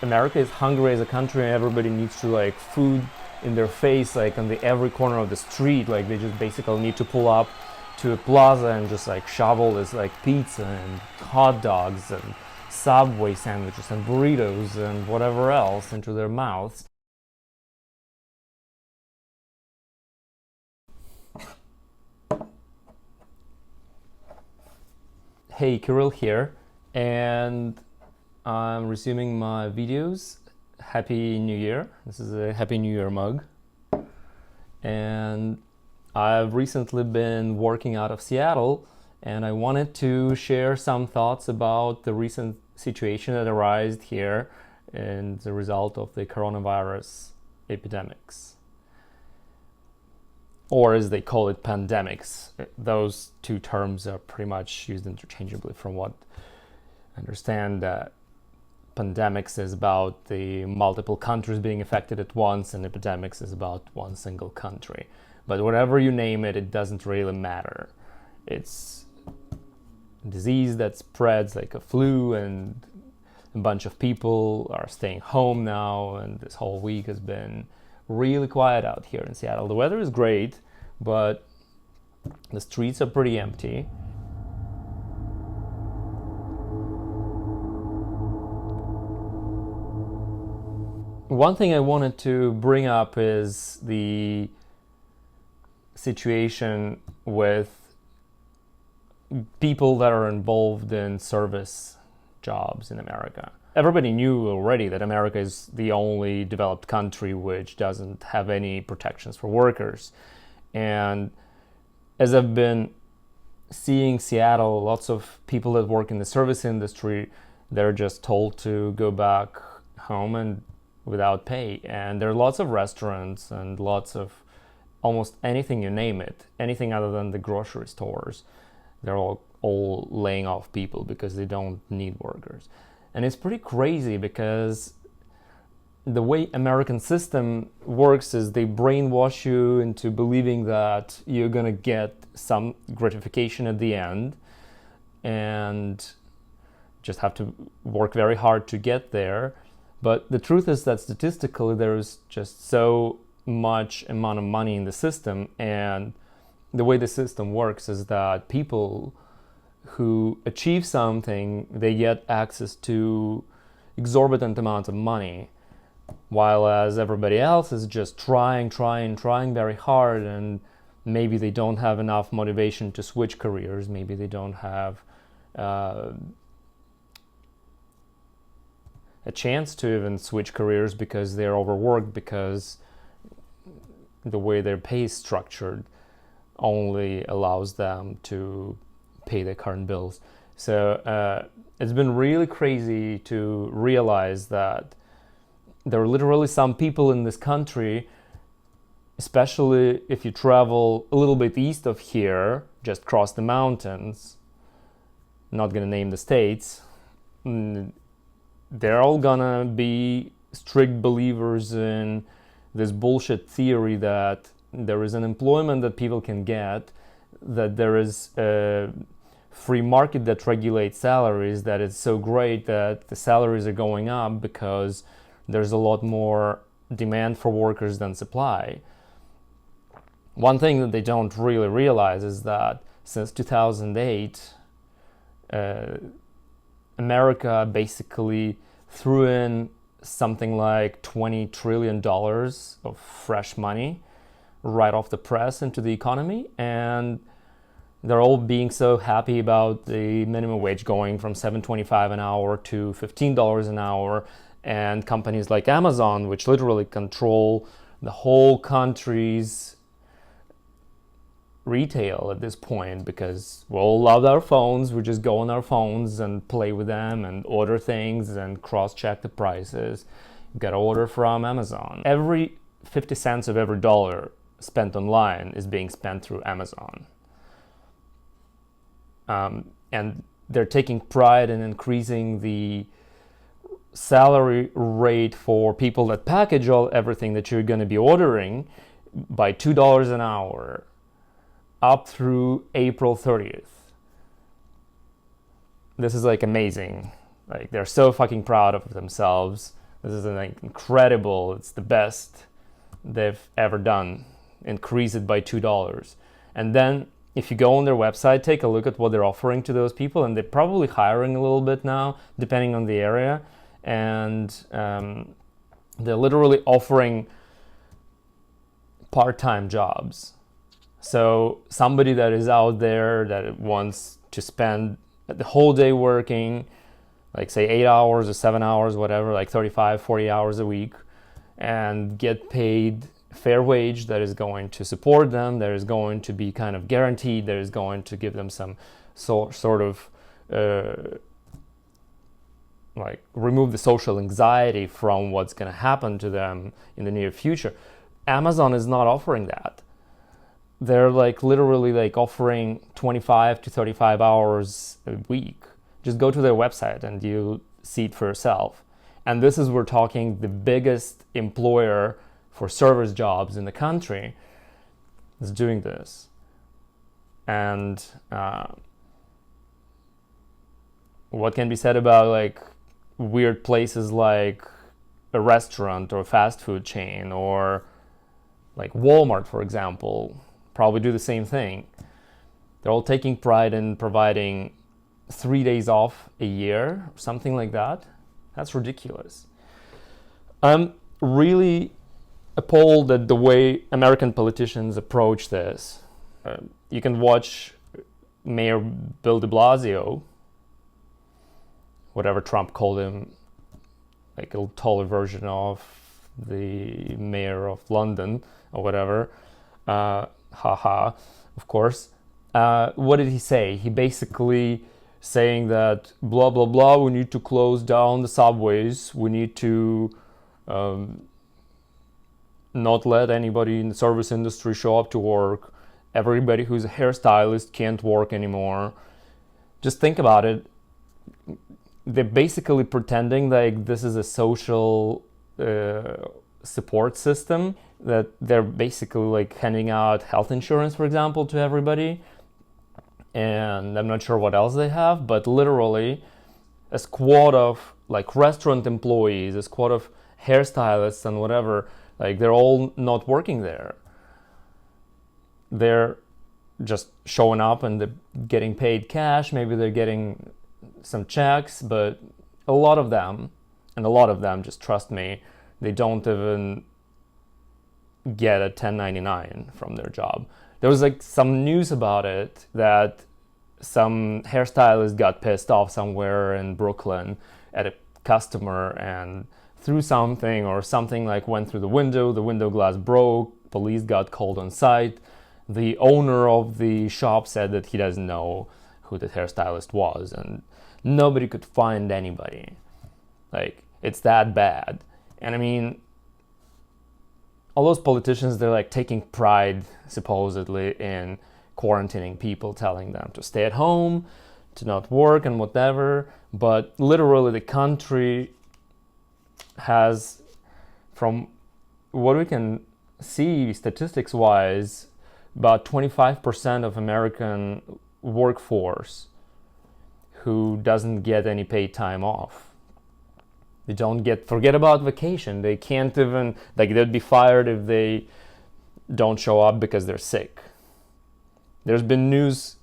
America is hungry as a country and everybody needs to like food in their face, like on the every corner of the street. Like they just basically need to pull up to a plaza and just like shovel this like pizza and hot dogs and Subway sandwiches and burritos and whatever else into their mouths. Hey, Kirill here, and I'm resuming my videos. Happy New Year. This is a Happy New Year mug. And I've recently been working out of Seattle, and I wanted to share some thoughts about the recent situation that arose here as a result of the coronavirus epidemics. Or as they call it, pandemics. Those two terms are pretty much used interchangeably from what I understand. Pandemics is about the multiple countries being affected at once, and epidemics is about one single country. But whatever you name it, it doesn't really matter. It's a disease that spreads like a flu, and a bunch of people are staying home now, and this whole week has been really quiet out here in Seattle. The weather is great, but the streets are pretty empty. One thing I wanted to bring up is the situation with people that are involved in service jobs in America. Everybody knew already that America is the only developed country which doesn't have any protections for workers. And as I've been seeing Seattle, lots of people that work in the service industry, they're just told to go back home and without pay. And there are lots of restaurants and lots of almost anything you name it, anything other than the grocery stores. They're all laying off people because they don't need workers. And it's pretty crazy because the way American system works is they brainwash you into believing that you're gonna get some gratification at the end and just have to work very hard to get there. But the truth is that statistically there is just so much amount of money in the system, and the way the system works is that people who achieve something, they get access to exorbitant amounts of money, while as everybody else is just trying very hard, and maybe they don't have enough motivation to switch careers, maybe they don't have a chance to even switch careers because they're overworked, because the way their pay is structured only allows them to pay their current bills. So it's been really crazy to realize that there are literally some people in this country, especially if you travel a little bit east of here, just cross the mountains, not gonna name the states, they're all gonna be strict believers in this bullshit theory that there is an employment that people can get, that there is a free market that regulates salaries, that it's so great that the salaries are going up because there's a lot more demand for workers than supply. One thing that they don't really realize is that since 2008, America basically threw in something like $20 trillion of fresh money right off the press into the economy, and they're all being so happy about the minimum wage going from $7.25 an hour to $15 an hour, and companies like Amazon, which literally control the whole country's retail at this point, because we all love our phones, we just go on our phones and play with them and order things and cross-check the prices, get an order from Amazon. Every 50 cents of every dollar spent online is being spent through Amazon. And they're taking pride in increasing the salary rate for people that package everything that you're going to be ordering by $2 an hour up through April 30th. This is like amazing. Like, they're so fucking proud of themselves This is incredible. It's the best they've ever done. Increase it by $2. And then if you go on their website, take a look at what they're offering to those people, and they're probably hiring a little bit now, depending on the area. And they're literally offering part-time jobs. So somebody that is out there that wants to spend the whole day working, like say 8 hours or 7 hours, whatever, like 35, 40 hours a week, and get paid fair wage that is going to support them, that is going to be kind of guaranteed, that is going to give them some sort of like remove the social anxiety from what's going to happen to them in the near future. Amazon is not offering that. They're like literally like offering 25 to 35 hours a week. Just go to their website and you see it for yourself. And this is, we're talking the biggest employer for service jobs in the country is doing this. And what can be said about like weird places like a restaurant or a fast food chain, or like Walmart, for example, probably do the same thing. They're all taking pride in providing 3 days off a year, something like that. That's ridiculous. I'm really appalled at the way American politicians approach this. You can watch Mayor Bill de Blasio, whatever Trump called him, like a taller version of the mayor of London or whatever. Haha, of course. What did he say? He basically saying that blah, blah, blah, we need to close down the subways. We need to not let anybody in the service industry show up to work. Everybody who's a hairstylist can't work anymore. Just think about it. They're basically pretending like this is a social support system, that they're basically like handing out health insurance, for example, to everybody. And I'm not sure what else they have, but literally a squad of like restaurant employees, a squad of hairstylists and whatever, like they're all not working there. They're just showing up and they're getting paid cash. Maybe they're getting some checks, but a lot of them, just trust me, they don't even get a 1099 from their job. There was like some news about it that some hairstylist got pissed off somewhere in Brooklyn at a customer and threw something, or something like went through the window glass broke, police got called on site. The owner of the shop said that he doesn't know who the hairstylist was, and nobody could find anybody. Like, it's that bad. And I mean, all those politicians, they're like taking pride supposedly in quarantining people, telling them to stay at home, to not work and whatever. But literally the country has, from what we can see statistics wise, about 25% of American workforce who doesn't get any paid time off. They don't get, forget about vacation. They can't even, like, they'd be fired if they don't show up because they're sick. There's been news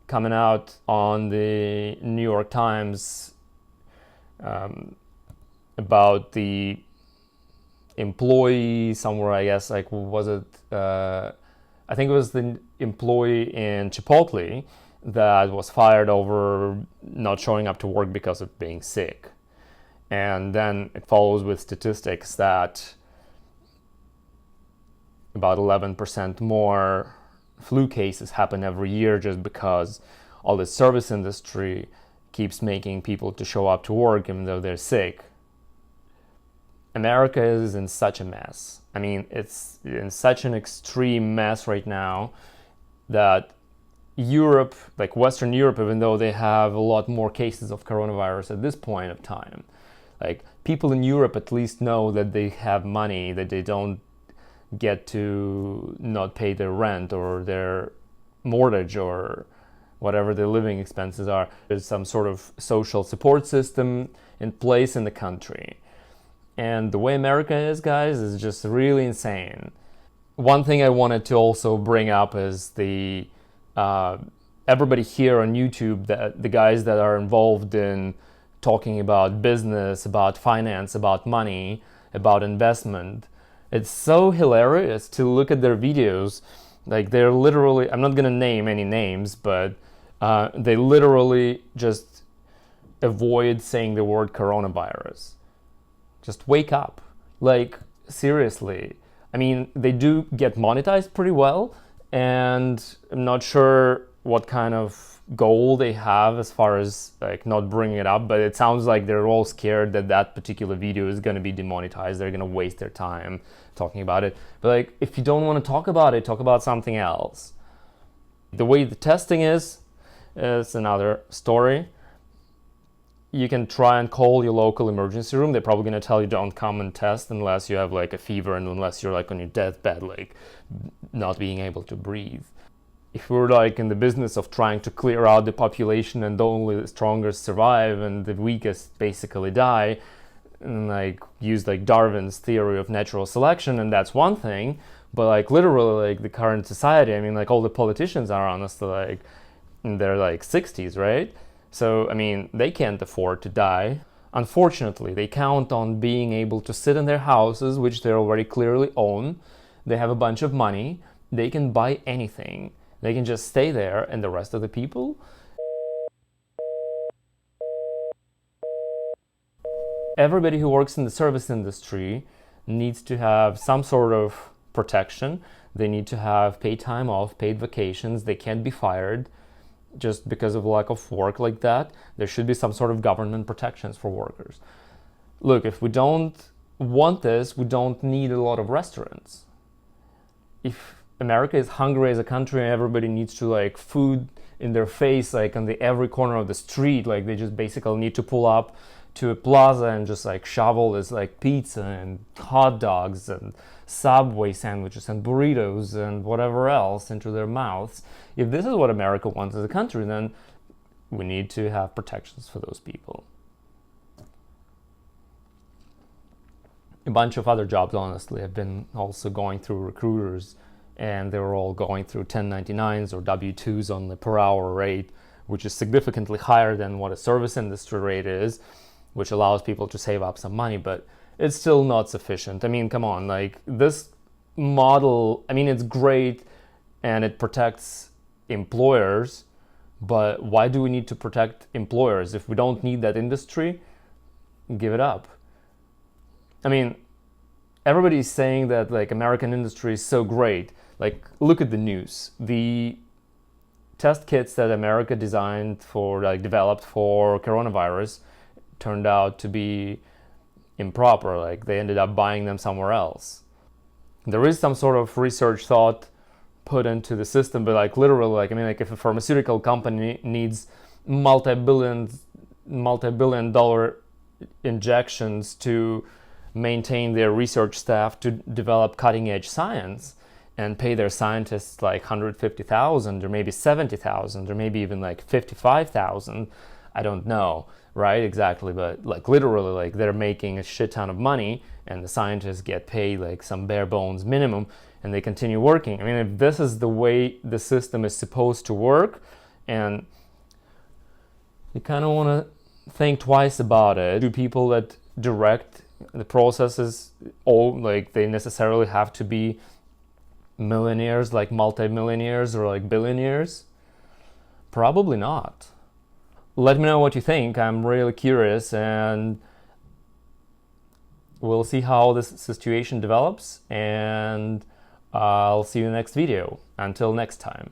coming out on the New York Times about the employee somewhere, I guess, like, was it, I think it was the employee in Chipotle that was fired over not showing up to work because of being sick. And then it follows with statistics that about 11% more flu cases happen every year just because all the service industry keeps making people to show up to work even though they're sick. America is in such a mess. I mean, it's in such an extreme mess right now that Europe, like Western Europe, even though they have a lot more cases of coronavirus at this point of time, like, people in Europe at least know that they have money, that they don't get to not pay their rent or their mortgage or whatever their living expenses are. There's some sort of social support system in place in the country. And the way America is, guys, is just really insane. One thing I wanted to also bring up is the everybody here on YouTube, the guys that are involved in talking about business, about finance, about money, about investment. It's so hilarious to look at their videos. Like, they're literally, I'm not gonna name any names, but they literally just avoid saying the word coronavirus. Just wake up. Like, seriously. I mean, they do get monetized pretty well, and I'm not sure what kind of goal they have as far as like not bringing it up, but it sounds like they're all scared that that particular video is going to be demonetized. They're going to waste their time talking about it. But like, if you don't want to talk about it, talk about something else. The way the testing is another story. You can try and call your local emergency room. They're probably going to tell you don't come and test unless you have like a fever and unless you're like on your deathbed, like not being able to breathe. If we're like in the business of trying to clear out the population and only the strongest survive and the weakest basically die, and like use like Darwin's theory of natural selection, and that's one thing, but like literally like the current society, I mean, like all the politicians are honestly like in their like 60s, right? So, I mean, they can't afford to die. Unfortunately, they count on being able to sit in their houses, which they already clearly own. They have a bunch of money. They can buy anything. They can just stay there, and the rest of the people, everybody who works in the service industry needs to have some sort of protection. They need to have paid time off, paid vacations. They can't be fired just because of lack of work like that. There should be some sort of government protections for workers. Look, if we don't want this, we don't need a lot of restaurants. If America is hungry as a country and everybody needs to like food in their face, like on the every corner of the street, like they just basically need to pull up to a plaza and just like shovel this like pizza and hot dogs and Subway sandwiches and burritos and whatever else into their mouths. If this is what America wants as a country, then we need to have protections for those people. A bunch of other jobs, honestly, have been also going through recruiters, and they were all going through 1099s or W-2s on the per hour rate, which is significantly higher than what a service industry rate is, which allows people to save up some money, but it's still not sufficient. I mean, come on, like this model, I mean, it's great and it protects employers, but why do we need to protect employers? If we don't need that industry, give it up. I mean, everybody's saying that like American industry is so great. Like, look at the news. The test kits that America designed for, like developed for coronavirus turned out to be improper. Like, they ended up buying them somewhere else. There is some sort of research thought put into the system, but like literally, like I mean, like if a pharmaceutical company needs multi-billion dollar injections to maintain their research staff to develop cutting edge science and pay their scientists like 150,000 or maybe 70,000 or maybe even like 55,000, I don't know, right? Exactly, but like literally, like they're making a shit ton of money and the scientists get paid like some bare bones minimum and they continue working. I mean, if this is the way the system is supposed to work, and you kind of want to think twice about it. Do people that direct the processes all like they necessarily have to be millionaires, like multi-millionaires or like billionaires? Probably not. Let me know what you think. I'm really curious, and we'll see how this situation develops, and I'll see you in the next video. Until next time.